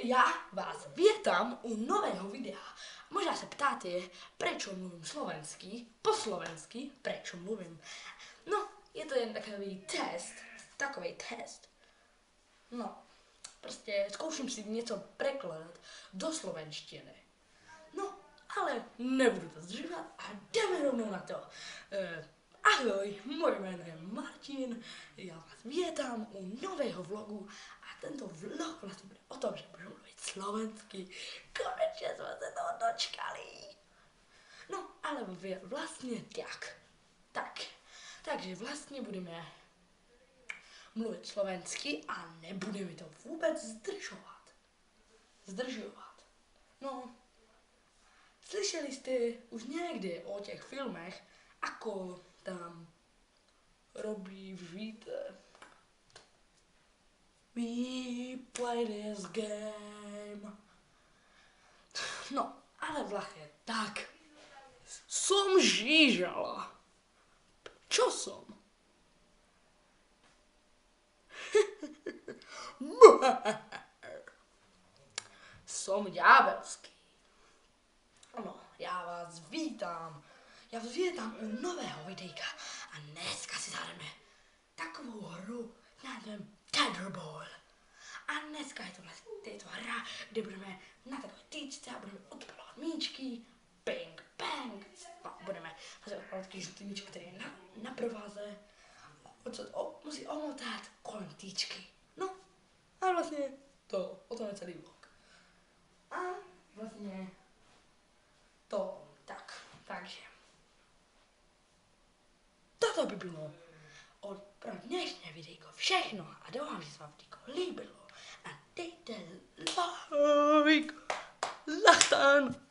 Ja vás vítam u nového videa. Možná se ptáte, prečo mluvím slovensky, po slovensky, prečo mluvím. No, je to jen takový test. No, prostě zkouším si něco překládat do slovenštiny. No, ale nebudu to zdržovat a jdeme rovnou na to. Ahoj, moje jméno je Martin, já vás vítám u nového vlogu a tento vlog vlastně bude o tom, že budu mluvit slovensky. Konečně jsme se toho dočkali. No, ale vlastně takže vlastně budeme mluvit slovensky a nebudeme to vůbec zdržovat. No, slyšeli jste už někdy o těch filmech, ako tam robí víte. We play this game. No, ale vlastně tak. Som žížala. Čo som? Som ďábelský. No, já vás vítám u nového videjka a dneska si zahrajeme takovou hru s názvem Tetherball. A dneska je to hra, kde budeme na takové tyčce a budeme odpalovat míčky, bang, bang, a budeme odpalovat taký žlutý míček, který je na prováze, musí omotat kolem tyčky. No, a vlastně o tom je celý vlog. A vlastně takže toto by bylo pro dnešné videjko všechno a doufám, že se vám videjko líbilo a dejte like, lachtan